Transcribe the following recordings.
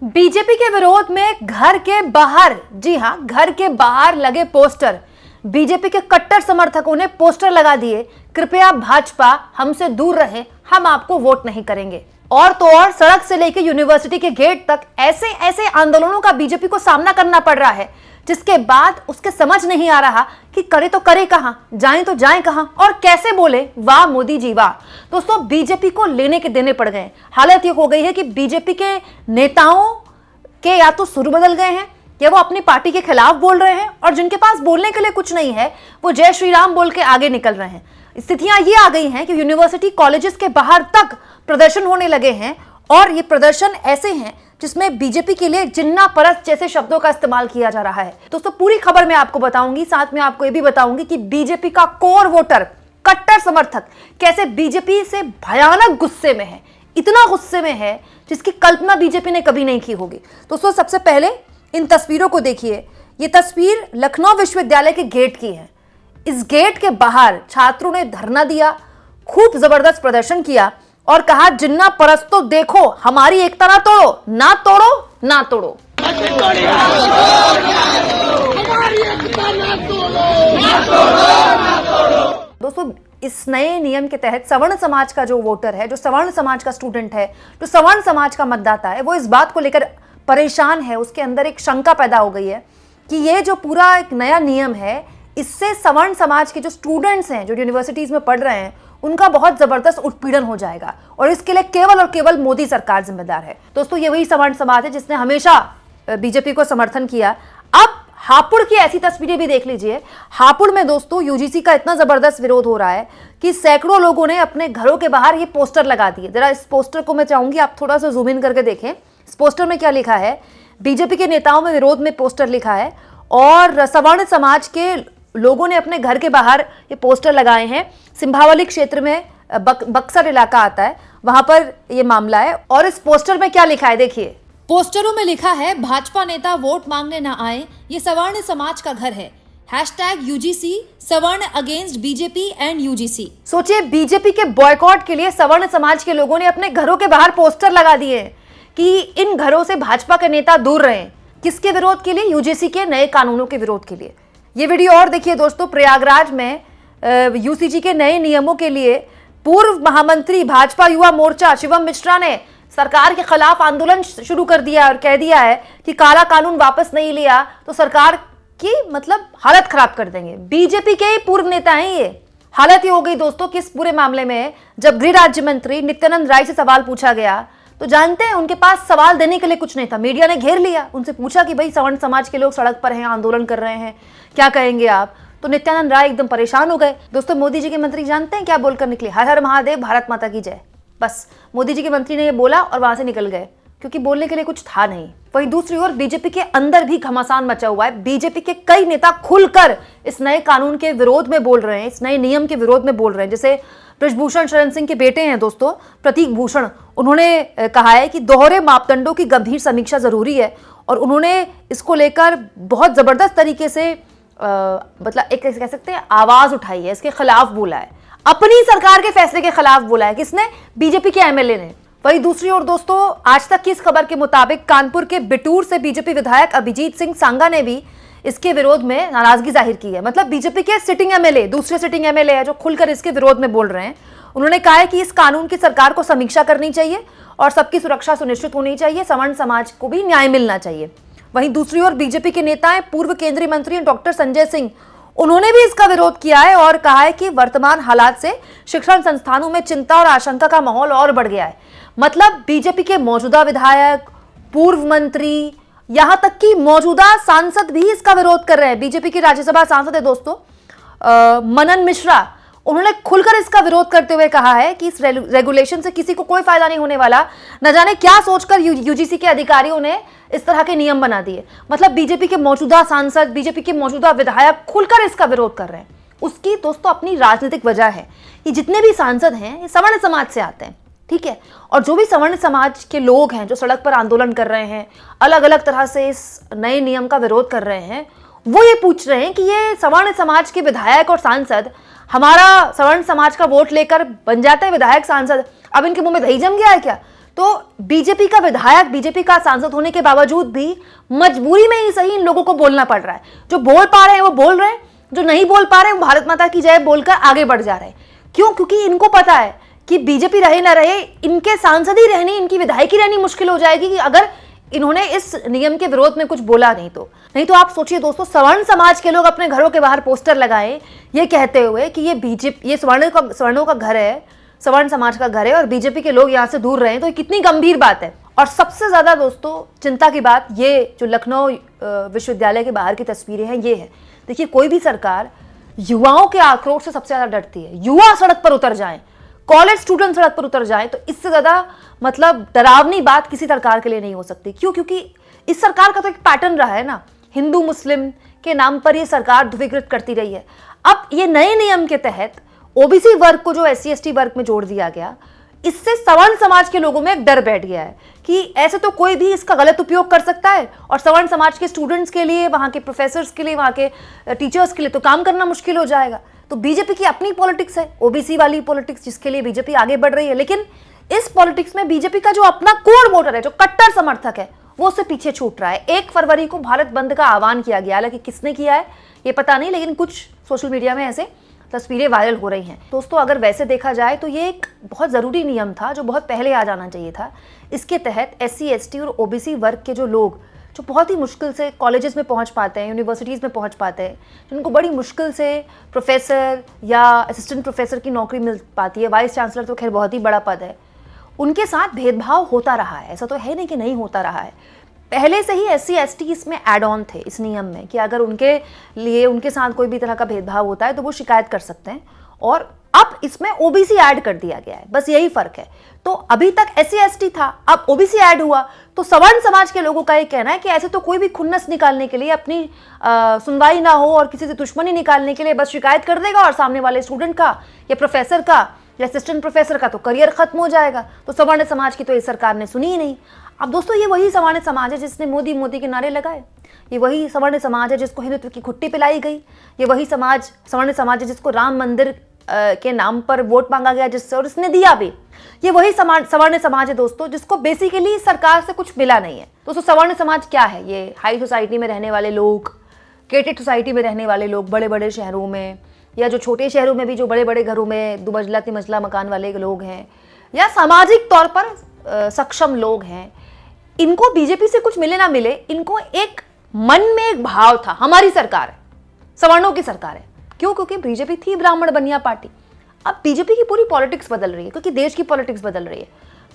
BJP के विरोध में घर के बाहर, जी हां, घर के बाहर लगे पोस्टर। बीजेपी के कट्टर समर्थकों ने पोस्टर लगा दिए, कृपया भाजपा हमसे दूर रहे, हम आपको वोट नहीं करेंगे। और तो और सड़क से लेकर यूनिवर्सिटी के गेट तक ऐसे ऐसे आंदोलनों का बीजेपी को सामना करना पड़ रहा है, जिसके बाद उसके समझ नहीं आ रहा कि करे तो करे कहां, जाए तो जाए कहां और कैसे बोले वाह मोदी जी वाह। दोस्तों, बीजेपी को लेने के देने पड़ गए। हालत ये हो गई है कि बीजेपी के नेताओं के या तो सुर बदल गए हैं या वो अपनी पार्टी के खिलाफ बोल रहे हैं, और जिनके पास बोलने के लिए कुछ नहीं है वो जय श्री राम बोल के आगे निकल रहे हैं। स्थितियां ये आ गई हैं कि यूनिवर्सिटी कॉलेजेस के बाहर तक प्रदर्शन होने लगे हैं, और ये प्रदर्शन ऐसे हैं जिसमें बीजेपी के लिए जिन्ना परस्त जैसे शब्दों का इस्तेमाल किया जा रहा है। दोस्तों, पूरी खबर मैं आपको बताऊंगी, साथ में आपको ये भी बताऊंगी कि बीजेपी का कोर वोटर, कट्टर समर्थक कैसे बीजेपी से भयानक गुस्से में है, इतना गुस्से में है जिसकी कल्पना बीजेपी ने कभी नहीं की होगी। दोस्तों, सबसे पहले इन तस्वीरों को देखिए। ये तस्वीर लखनऊ विश्वविद्यालय के गेट की है। इस गेट के बाहर छात्रों ने धरना दिया, खूब जबरदस्त प्रदर्शन किया और कहा जिन्ना परस्तो देखो, हमारी एकता ना तोड़ो, ना तोड़ो, ना तोड़ो। दोस्तों, इस नए नियम के तहत सवर्ण समाज का जो वोटर है, जो सवर्ण समाज का स्टूडेंट है, जो सवर्ण समाज का मतदाता है, वो इस बात को लेकर परेशान है। उसके अंदर एक शंका पैदा हो गई है कि ये जो पूरा एक नया नियम है, इससे सवर्ण समाज के जो स्टूडेंट्स हैं, जो यूनिवर्सिटीज में पढ़ रहे हैं, उनका बहुत जबरदस्त उत्पीड़न हो जाएगा, और इसके लिए केवल और केवल मोदी सरकार जिम्मेदार है। दोस्तों, ये वही सवर्ण समाज है जिसने हमेशा बीजेपी को समर्थन किया। अब हापुड़ की ऐसी तस्वीरें भी देख लीजिए। हापुड़ में दोस्तों यूजीसी का इतना जबरदस्त विरोध हो रहा है कि सैकड़ों लोगों ने अपने घरों के बाहर ये पोस्टर लगा दिए। जरा इस पोस्टर को मैं चाहूंगी आप थोड़ा सा जूम इन करके देखें। इस पोस्टर में क्या लिखा है? बीजेपी के नेताओं में विरोध में पोस्टर लिखा है, और सवर्ण समाज के लोगों ने अपने घर के बाहर ये पोस्टर लगाए हैं। सिंभावली क्षेत्र में बक्सर इलाका आता है, वहां पर ये मामला है। और इस पोस्टर में क्या लिखा है देखिए। पोस्टरों में लिखा है, भाजपा नेता वोट मांगने न आए, ये सवर्ण समाज का घर है। #UGC सवर्ण अगेंस्ट बीजेपी एंड यूजीसी। सोचिए, बीजेपी के बॉयकॉट के लिए सवर्ण समाज के लोगों ने अपने घरों के बाहर पोस्टर लगा दिए कि इन घरों से भाजपा के नेता दूर रहें। किसके विरोध के लिए? यूजीसी के नए कानूनों के विरोध के लिए। ये वीडियो और देखिए दोस्तों। प्रयागराज में यूजीसी के नए नियमों के लिए पूर्व महामंत्री भाजपा युवा मोर्चा शिवम मिश्रा ने सरकार के खिलाफ आंदोलन शुरू कर दिया और कह दिया है कि काला कानून वापस नहीं लिया तो सरकार की हालत खराब कर देंगे। बीजेपी के ही पूर्व नेता हैं ये। हालत ये हो गई दोस्तों कि इस पूरे मामले में जब गृह राज्य मंत्री नित्यानंद राय से सवाल पूछा गया तो जानते हैं उनके पास सवाल देने के लिए कुछ नहीं था। मीडिया ने घेर लिया, उनसे पूछा कि भाई सवर्ण समाज के लोग सड़क पर हैं, आंदोलन कर रहे हैं, क्या कहेंगे आप? तो नित्यानंद राय एकदम परेशान हो गए। दोस्तों, मोदी जी के मंत्री जानते हैं क्या बोलकर निकले? हर हर महादेव, भारत माता की जय। बस मोदी जी के मंत्री ने ये बोला और वहां से निकल गए, क्योंकि बोलने के लिए कुछ था नहीं। वहीं दूसरी ओर बीजेपी के अंदर भी घमासान मचा हुआ है। बीजेपी के कई नेता खुलकर इस नए कानून के विरोध में बोल रहे हैं, इस नए नियम के विरोध में बोल रहे हैं। जैसे बृजभूषण शरण सिंह के बेटे हैं दोस्तों, प्रतीक भूषण, उन्होंने कहा है कि दोहरे मापदंडों की गंभीर समीक्षा जरूरी है, और उन्होंने इसको लेकर बहुत जबरदस्त तरीके से एक कह सकते हैं आवाज उठाई है, इसके खिलाफ बोला है, अपनी सरकार के फैसले के खिलाफ बोला है। किसने? बीजेपी के एमएलए ने। वहीं दूसरी ओर दोस्तों, आज तक की इस खबर के मुताबिक कानपुर के बिटूर से बीजेपी विधायक अभिजीत सिंह सांगा ने भी इसके विरोध में नाराजगी जाहिर की है। बीजेपी के सिटिंग एमएलए, दूसरे सिटिंग एमएलए है जो खुलकर इसके विरोध में बोल रहे हैं। उन्होंने कहा है कि इस कानून की सरकार को समीक्षा करनी चाहिए और सबकी सुरक्षा सुनिश्चित होनी चाहिए, सवर्ण समाज को भी न्याय मिलना चाहिए। वहीं दूसरी ओर बीजेपी के नेता हैं पूर्व केंद्रीय मंत्री डॉक्टर संजय सिंह, उन्होंने भी इसका विरोध किया है और कहा है कि वर्तमान हालात से शिक्षण संस्थानों में चिंता और आशंका का माहौल और बढ़ गया है। बीजेपी के मौजूदा विधायक, पूर्व मंत्री, यहां तक कि मौजूदा सांसद भी इसका विरोध कर रहे हैं। बीजेपी की राज्यसभा सांसद है दोस्तों मनन मिश्रा, उन्होंने खुलकर इसका विरोध करते हुए कहा है कि इस रेगुलेशन से किसी को कोई फायदा नहीं होने वाला। न जाने क्या सोचकर यूजीसी के अधिकारियों ने इस तरह के नियम बना दिए। बीजेपी के मौजूदा सांसद, बीजेपी के मौजूदा विधायक खुलकर इसका विरोध कर रहे हैं। उसकी दोस्तों अपनी राजनीतिक वजह है। ये जितने भी सांसद हैं ये सवर्ण समाज से आते हैं, ठीक है, और जो भी सवर्ण समाज के लोग हैं जो सड़क पर आंदोलन कर रहे हैं, अलग अलग तरह से इस नए नियम का विरोध कर रहे हैं, वो ये पूछ रहे हैं कि ये सवर्ण समाज के विधायक और सांसद हमारा सवर्ण समाज का वोट लेकर बन जाते हैं विधायक सांसद, अब इनके मुंह में दही जम गया है क्या? तो बीजेपी का विधायक, बीजेपी का सांसद होने के बावजूद भी मजबूरी में ही सही इन लोगों को बोलना पड़ रहा है। जो बोल पा रहे हैं वो बोल रहे हैं, जो नहीं बोल पा रहे हैं वो भारत माता की जय बोलकर आगे बढ़ जा रहे हैं। क्यों? क्योंकि इनको पता है कि बीजेपी रहे ना रहे, इनके सांसद ही रहनी, इनकी विधायकी रहनी मुश्किल हो जाएगी कि अगर इन्होंने इस नियम के विरोध में कुछ बोला नहीं तो आप सोचिए दोस्तों, सवर्ण समाज के लोग अपने घरों के बाहर पोस्टर लगाए ये कहते हुए कि ये बीजेपी, ये सवर्णों का घर है, सवर्ण समाज का घर है और बीजेपी के लोग यहाँ से दूर रहे, तो ये कितनी गंभीर बात है। और सबसे ज्यादा दोस्तों चिंता की बात ये जो लखनऊ विश्वविद्यालय के बाहर की तस्वीरें हैं ये है। देखिए, कोई भी सरकार युवाओं के आक्रोश से सबसे ज्यादा डरती है। युवा सड़क पर उतर जाएं, कॉलेज स्टूडेंट सड़क पर उतर जाएं, तो इससे ज्यादा मतलब डरावनी बात किसी सरकार के लिए नहीं हो सकती। क्यों? क्योंकि इस सरकार का तो एक पैटर्न रहा है ना, हिंदू मुस्लिम के नाम पर ये सरकार ध्रुवीकृत करती रही है। अब ये नए नियम के तहत ओबीसी वर्ग को जो SC ST वर्ग में जोड़ दिया गया, इससे सवर्ण समाज के लोगों में एक डर बैठ गया है कि ऐसे तो कोई भी इसका गलत उपयोग कर सकता है और सवर्ण समाज के स्टूडेंट्स के लिए, वहां के प्रोफेसर्स के लिए, वहां के टीचर्स के लिए तो काम करना मुश्किल हो जाएगा। तो बीजेपी की अपनी पॉलिटिक्स है, ओबीसी वाली पॉलिटिक्स, जिसके लिए बीजेपी आगे बढ़ रही है। लेकिन इस पॉलिटिक्स में बीजेपी का जो अपना कोर वोटर है, जो कट्टर समर्थक है, वो उससे पीछे छूट रहा है। 1 फरवरी को भारत बंद का आह्वान किया गया, हालांकि किसने किया है ये पता नहीं, लेकिन कुछ सोशल मीडिया में ऐसे तस्वीरें वायरल हो रही हैं। दोस्तों, अगर वैसे देखा जाए तो ये एक बहुत ज़रूरी नियम था जो बहुत पहले आ जाना चाहिए था। इसके तहत SC ST और OBC वर्ग के जो लोग जो बहुत ही मुश्किल से कॉलेजेस में पहुंच पाते हैं, यूनिवर्सिटीज़ में पहुंच पाते हैं, जिनको बड़ी मुश्किल से प्रोफेसर या असिस्टेंट प्रोफेसर की नौकरी मिल पाती है, वाइस चांसलर तो खैर बहुत ही बड़ा पद है, उनके साथ भेदभाव होता रहा है। ऐसा तो है नहीं कि नहीं होता रहा है। पहले से ही SC ST इसमें ऐड ऑन थे इस नियम में कि अगर उनके लिए, उनके साथ कोई भी तरह का भेदभाव होता है तो वो शिकायत कर सकते हैं, और अब इसमें OBC ऐड कर दिया गया है। बस यही फर्क है। तो अभी तक SC ST था, अब OBC ऐड हुआ, तो सवर्ण समाज के लोगों का ये कहना है कि ऐसे तो कोई भी खुन्नस निकालने के लिए, अपनी सुनवाई ना हो और किसी से दुश्मनी निकालने के लिए बस शिकायत कर देगा और सामने वाले स्टूडेंट का या प्रोफेसर का या असिस्टेंट प्रोफेसर का तो करियर खत्म हो जाएगा। तो सवर्ण समाज की तो इस सरकार ने सुनी ही नहीं। अब दोस्तों, ये वही सवर्ण समाज है जिसने मोदी के नारे लगाए, ये वही सवर्ण समाज है जिसको हिंदुत्व की खुट्टी पिलाई गई, ये वही सवर्ण समाज है जिसको राम मंदिर के नाम पर वोट मांगा गया जिससे, और इसने दिया भी। ये वही सवर्ण समाज है दोस्तों जिसको बेसिकली सरकार से कुछ मिला नहीं है। दोस्तों, सवर्ण समाज क्या है? ये हाई सोसाइटी में रहने वाले लोग, केटेड सोसाइटी में रहने वाले लोग, बड़े बड़े शहरों में या जो छोटे शहरों में भी जो बड़े बड़े घरों में 2 मंजिला 3 मंजिला मकान वाले लोग हैं, या सामाजिक तौर पर सक्षम लोग हैं, इनको बीजेपी से कुछ मिले ना मिले, इनको एक मन में एक भाव था, हमारी सरकार है, सवर्णों की सरकार है। क्यों? क्योंकि बीजेपी थी ब्राह्मण बनिया पार्टी। अब बीजेपी की पूरी पॉलिटिक्स बदल रही है क्योंकि देश की पॉलिटिक्स बदल रही है।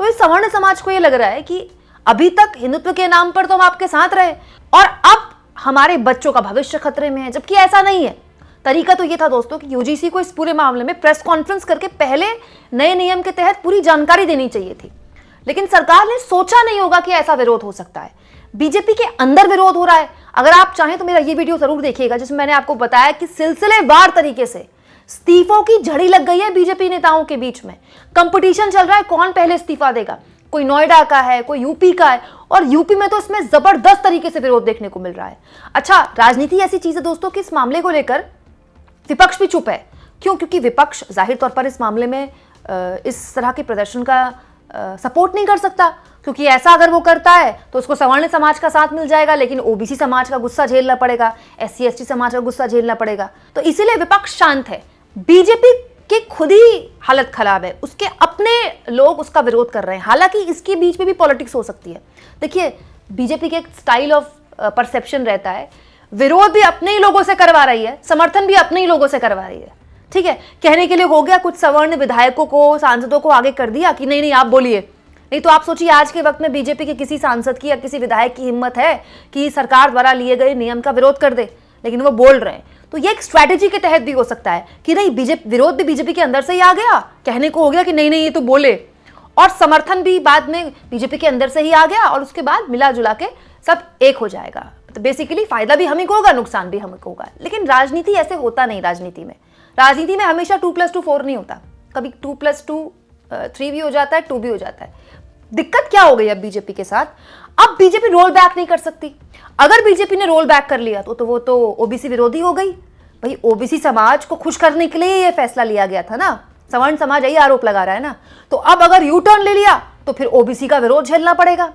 तो इस सवर्ण समाज को ये लग रहा है कि अभी तक हिंदुत्व के नाम पर तो हम आपके साथ रहे और अब हमारे बच्चों का भविष्य खतरे में है, जबकि ऐसा नहीं है। तरीका तो ये था दोस्तों कि यूजीसी को इस पूरे मामले में प्रेस कॉन्फ्रेंस करके पहले नए नियम के तहत पूरी जानकारी देनी चाहिए थी, लेकिन सरकार ने सोचा नहीं होगा कि ऐसा विरोध हो सकता है। बीजेपी के अंदर विरोध हो रहा है। अगर आप चाहें तो मेरा ये वीडियो जरूर देखिएगा जिसमें मैंने आपको बताया कि सिलसिलेवार तरीके से इस्तीफों की झड़ी लग गई है बीजेपी नेताओं के बीच में। कंपटीशन चल रहा है कौन पहले इस्तीफा देगा। कोई नोएडा का है, कोई यूपी का है, और यूपी में तो इसमें जबरदस्त तरीके से विरोध देखने को मिल रहा है। अच्छा, राजनीति ऐसी चीज है दोस्तों कि इस मामले को लेकर विपक्ष भी चुप है। क्यों? क्योंकि विपक्ष जाहिर तौर पर इस मामले में इस तरह के प्रदर्शन का सपोर्ट नहीं कर सकता, क्योंकि ऐसा अगर वो करता है तो उसको सवर्ण समाज का साथ मिल जाएगा, लेकिन ओबीसी समाज का गुस्सा झेलना पड़ेगा, SC ST समाज का गुस्सा झेलना पड़ेगा। तो इसीलिए विपक्ष शांत है। बीजेपी की खुद ही हालत खराब है, उसके अपने लोग उसका विरोध कर रहे हैं। हालांकि इसके बीच में भी पॉलिटिक्स हो सकती है। देखिए, बीजेपी के एक स्टाइल ऑफ परसेप्शन रहता है, विरोध भी अपने ही लोगों से करवा रही है, समर्थन भी अपने ही लोगों से करवा रही है। ठीक है, कहने के लिए हो गया, कुछ सवर्ण विधायकों को, सांसदों को आगे कर दिया कि नहीं आप बोलिए। नहीं तो आप सोचिए आज के वक्त में बीजेपी के किसी सांसद की या किसी विधायक की हिम्मत है कि सरकार द्वारा लिए गए नियम का विरोध कर दे, लेकिन वो बोल रहे हैं। तो ये एक स्ट्रैटेजी के तहत भी हो सकता है कि नहीं, विरोध भी बीजेपी के अंदर से ही आ गया, कहने को हो गया कि नहीं ये तो बोले, और समर्थन भी बाद में बीजेपी के अंदर से ही आ गया, और उसके बाद मिला जुला के सब एक हो जाएगा। तो बेसिकली फायदा भी हमें को होगा, नुकसान भी हमें को होगा। लेकिन राजनीति ऐसे होता नहीं। राजनीति में हमेशा 2+2 4 नहीं होता, कभी 2+2 3 भी हो जाता है, 2 भी हो जाता है। दिक्कत क्या हो गई अब बीजेपी के साथ? अब बीजेपी रोल बैक नहीं कर सकती। अगर बीजेपी ने रोल बैक कर लिया तो वो तो ओबीसी विरोधी हो गई। भाई, ओबीसी समाज को खुश करने के लिए ये फैसला लिया गया था ना, सवर्ण समाज यही आरोप लगा रहा है ना। तो अब अगर यू टर्न ले लिया तो फिर ओबीसी का विरोध झेलना पड़ेगा,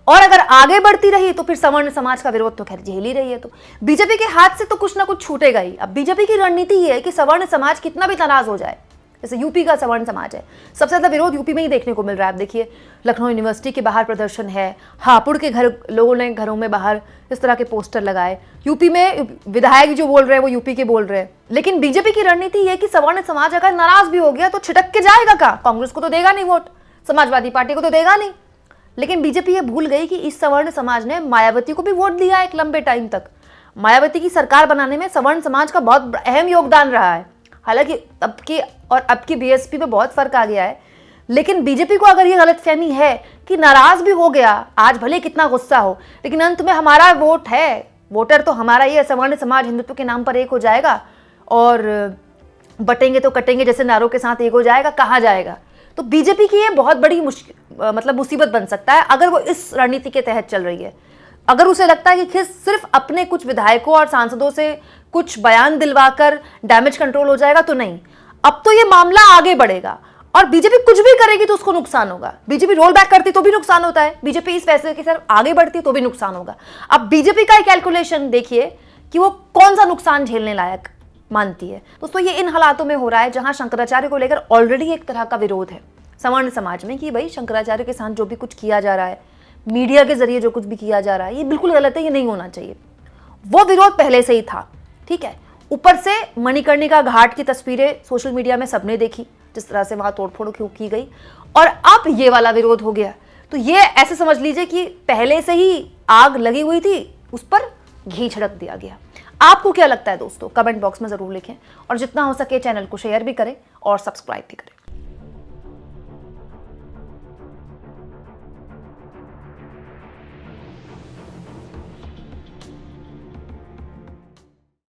और अगर आगे बढ़ती रही तो फिर सवर्ण समाज का विरोध तो खैर झेल ही रही है। तो बीजेपी के हाथ से तो कुछ ना कुछ छूटेगा ही। अब बीजेपी की रणनीति ये है कि सवर्ण समाज कितना भी नाराज हो जाए, जैसे यूपी का सवर्ण समाज है, सबसे ज्यादा विरोध यूपी में ही देखने को मिल रहा है। आप देखिए लखनऊ यूनिवर्सिटी के बाहर प्रदर्शन है, हापुड़ के घर लोगों ने घरों में बाहर इस तरह के पोस्टर लगाए। यूपी में विधायक जो बोल रहे हैं वो यूपी के बोल रहे हैं। लेकिन बीजेपी की रणनीति ये कि सवर्ण समाज अगर नाराज भी हो गया तो छिटक के जाएगा कहाँ, कांग्रेस को तो देगा नहीं वोट, समाजवादी पार्टी को तो देगा नहीं। लेकिन बीजेपी ये भूल गई कि इस सवर्ण समाज ने मायावती को भी वोट दिया एक लंबे टाइम तक। मायावती की सरकार बनाने में सवर्ण समाज का बहुत अहम योगदान रहा है। हालांकि अब की बीएसपी में बहुत फर्क आ गया है, लेकिन बीजेपी को अगर ये गलतफहमी है कि नाराज भी हो गया, आज भले कितना गुस्सा हो, लेकिन अंत में हमारा वोट है, वोटर तो हमारा ही है, सवर्ण समाज हिंदुत्व के नाम पर एक हो जाएगा और बटेंगे तो कटेंगे जैसे नारों के साथ एक हो जाएगा, कहाँ जाएगा। तो बीजेपी की ये बहुत बड़ी मुसीबत बन सकता है अगर वो इस रणनीति के तहत चल रही है। अगर उसे लगता है कि सिर्फ अपने कुछ विधायकों और सांसदों से कुछ बयान दिलवाकर डैमेज कंट्रोल हो जाएगा, तो नहीं, अब तो ये मामला आगे बढ़ेगा और बीजेपी कुछ भी करेगी तो उसको नुकसान होगा। बीजेपी रोल बैक करती तो भी नुकसान होता है, बीजेपी इस फैसले की तरफ आगे बढ़ती तो भी नुकसान होगा। अब बीजेपी का कैलकुलेशन देखिए कि वो कौन सा नुकसान झेलने लायक मानती है। दोस्तों ये इन हालातों में हो रहा है जहां शंकराचार्य को लेकर ऑलरेडी एक तरह का विरोध है सवर्ण समाज में कि भाई शंकराचार्य के साथ जो भी कुछ किया जा रहा है, मीडिया के जरिए जो कुछ भी किया जा रहा है, ये बिल्कुल गलत है, ये नहीं होना चाहिए। वो विरोध पहले से ही था, ठीक है। ऊपर से मणिकर्णिका घाट की तस्वीरें सोशल मीडिया में सबने देखी, जिस तरह से वहां तोड़फोड़ की गई, और अब ये वाला विरोध हो गया। तो ये ऐसे समझ लीजिए कि पहले से ही आग लगी हुई थी, उस पर घी छिड़क दिया गया। आपको क्या लगता है दोस्तों, कमेंट बॉक्स में जरूर लिखें और जितना हो सके चैनल को शेयर भी करें और सब्सक्राइब भी करें।